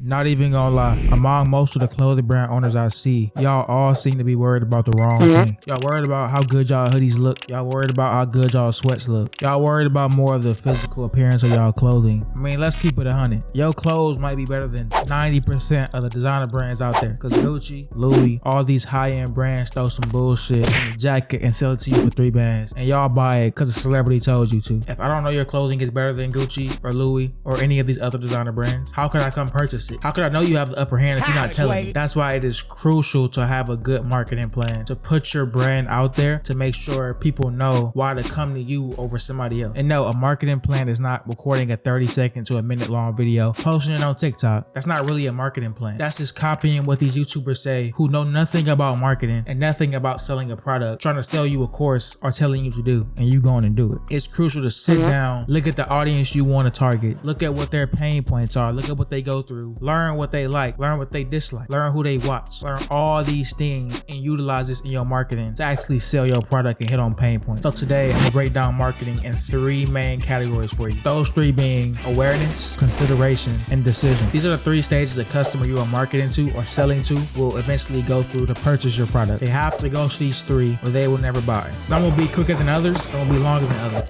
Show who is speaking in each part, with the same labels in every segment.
Speaker 1: Not even gonna lie, among most of the clothing brand owners I see, y'all all seem to be worried about the wrong thing. Y'all worried about how good y'all hoodies look. Y'all worried about how good y'all sweats look. Y'all worried about more of the physical appearance of y'all clothing. I mean, let's keep it 100. Your clothes might be better than 90% of the designer brands out there. Cause Gucci, Louis, all these high-end brands throw some bullshit in a jacket and sell it to you for 3 bands. And y'all buy it cause a celebrity told you to. If I don't know your clothing is better than Gucci or Louis or any of these other designer brands, how could I come purchase it? How could I know you have the upper hand if you're not telling me? That's why it is crucial to have a good marketing plan, to put your brand out there, to make sure people know why to come to you over somebody else. And no, a marketing plan is not recording a 30-second to a minute long video, posting it on TikTok. That's not really a marketing plan. That's just copying what these YouTubers say who know nothing about marketing and nothing about selling a product, trying to sell you a course or telling you to do, and you going and do it. It's crucial to sit down, look at the audience you want to target, look at what their pain points are, look at what they go through, learn what they like, learn what they dislike, learn who they watch, learn all these things and utilize this in your marketing to actually sell your product and hit on pain points. So today I'm gonna break down marketing in 3 main categories for you. Those 3 being awareness, consideration, and decision. These are the 3 stages a customer you are marketing to or selling to will eventually go through to purchase your product. They have to go through these 3 or they will never buy. Some will be quicker than others, some will be longer than others.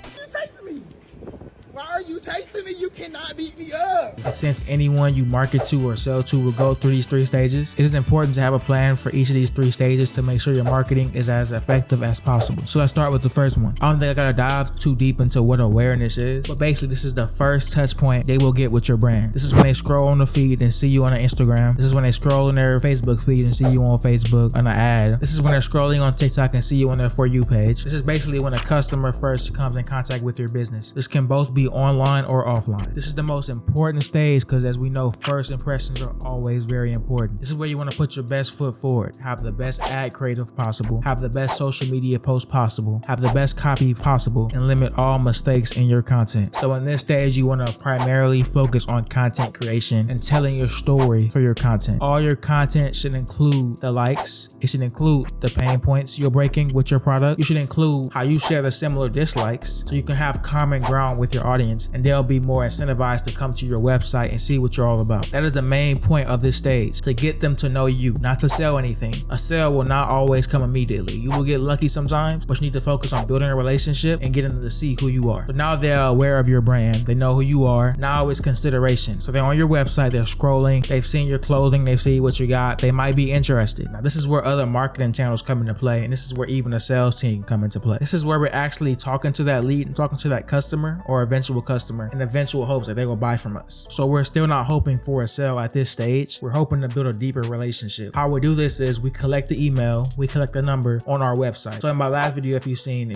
Speaker 2: You chasing me? You cannot beat me up.
Speaker 1: Since anyone you market to or sell to will go through these 3 stages, it is important to have a plan for each of these 3 stages to make sure your marketing is as effective as possible. So let's start with the first one. I don't think I gotta dive too deep into what awareness is, but basically this is the first touch point they will get with your brand. This is when they scroll on the feed and see you on Instagram. This is when they scroll in their Facebook feed and see you on Facebook on an ad. This is when they're scrolling on TikTok and see you on their For You page. This is basically when a customer first comes in contact with your business. This can both be online or offline. This is the most important stage because, as we know, first impressions are always very important. This is where you want to put your best foot forward, have the best ad creative possible, have the best social media post possible, have the best copy possible, and limit all mistakes in your content. So in this stage, you want to primarily focus on content creation and telling your story for your content. All your content should include the likes. It should include the pain points you're breaking with your product. You should include how you share the similar dislikes so you can have common ground with your audience, and they'll be more incentivized to come to your website and see what you're all about. That is the main point of this stage, to get them to know you, not to sell anything. A sale will not always come immediately. You will get lucky sometimes, but you need to focus on building a relationship and getting them to see who you are. So now they're aware of your brand, they know who you are. Now it's consideration. So they're on your website, they're scrolling, they've seen your clothing, they see what you got, they might be interested. Now this is where other marketing channels come into play, and this is where even a sales team come into play. This is where we're actually talking to that lead and talking to that customer or eventual customer in eventual hopes that they will buy from us. So we're still not hoping for a sale at this stage. We're hoping to build a deeper relationship. How we do this is we collect the email, we collect the number on our website. So in my last video, if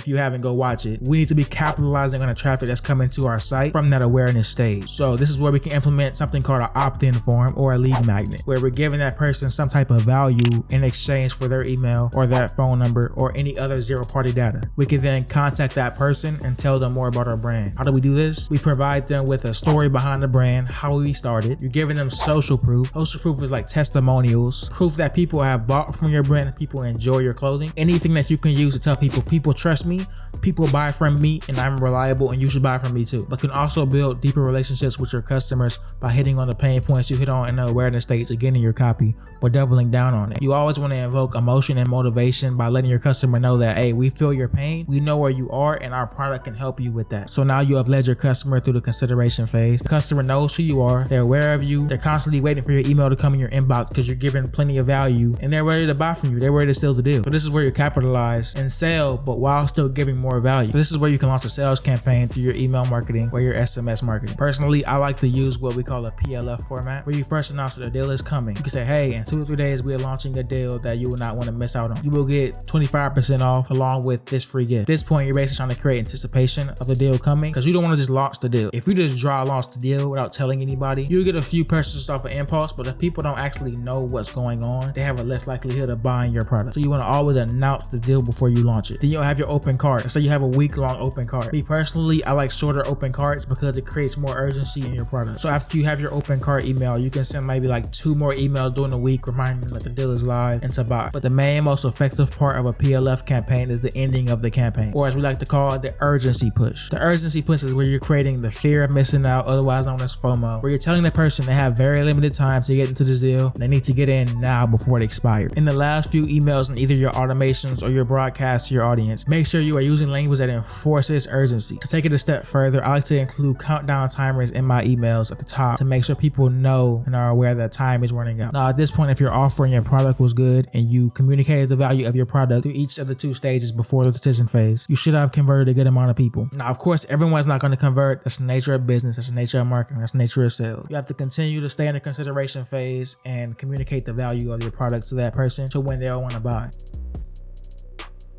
Speaker 1: you haven't, go watch it. We need to be capitalizing on the traffic that's coming to our site from that awareness stage. So this is where we can implement something called an opt-in form or a lead magnet, where we're giving that person some type of value in exchange for their email or that phone number or any other zero-party data. We can then contact that person and tell them more about our brand. How do we do this? We provide them with a story behind the brand, how we started. You're giving them social proof. Social proof is like testimonials, proof that people have bought from your brand and people enjoy your clothing. Anything that you can use to tell people trust me, people buy from me, and I'm reliable, and you should buy from me too. But can also build deeper relationships with your customers by hitting on the pain points you hit on in the awareness stage, again in your copy, or doubling down on it. You always want to invoke emotion and motivation by letting your customer know that, hey, we feel your pain, we know where you are, and our product can help you with that. So now you have led your customer through the consideration phase. The customer knows who you are, they're aware of you, they're constantly waiting for your email to come in your inbox because you're giving plenty of value, and they're ready to buy from you, they're ready to seal the deal. So this is where you capitalize and sell, but while still giving more value. So this is where you can launch a sales campaign through your email marketing or your SMS marketing. Personally, I like to use what we call a PLF format, where you first announce that a deal is coming. You can say, hey, in 2 or 3 days, we are launching a deal that you will not want to miss out on. You will get 25% off along with this free gift. At this point, you're basically trying to create anticipation of the deal coming, because you don't want to just launch the deal. If you just launch the deal without telling anybody, you'll get a few purchases off of impulse, but if people don't actually know what's going on, they have a less likelihood of buying your product. So you want to always announce the deal before you launch it. Then you'll have your open cart. So you have a week-long open cart. Me personally, I like shorter open carts because it creates more urgency in your product. So after you have your open cart email, you can send maybe like 2 more emails during the week reminding them that the deal is live and to buy. But the main, most effective part of a PLF campaign is the ending of the campaign, or as we like to call it, the urgency push. The urgency push is where you're creating the fear of missing missing out, otherwise known as FOMO, where you're telling the person they have very limited time to get into this deal and they need to get in now before it expires. In the last few emails in either your automations or your broadcast to your audience, make sure you are using language that enforces urgency. To take it a step further, I like to include countdown timers in my emails at the top to make sure people know and are aware that time is running out. Now, at this point, if your offering your product was good and you communicated the value of your product through each of the 2 stages before the decision phase, you should have converted a good amount of people. Now, of course, everyone's not going to convert. That's the nature of business. That's the nature of marketing. That's the nature of sales. You have to continue to stay in the consideration phase and communicate the value of your product to that person to when they'll want to buy.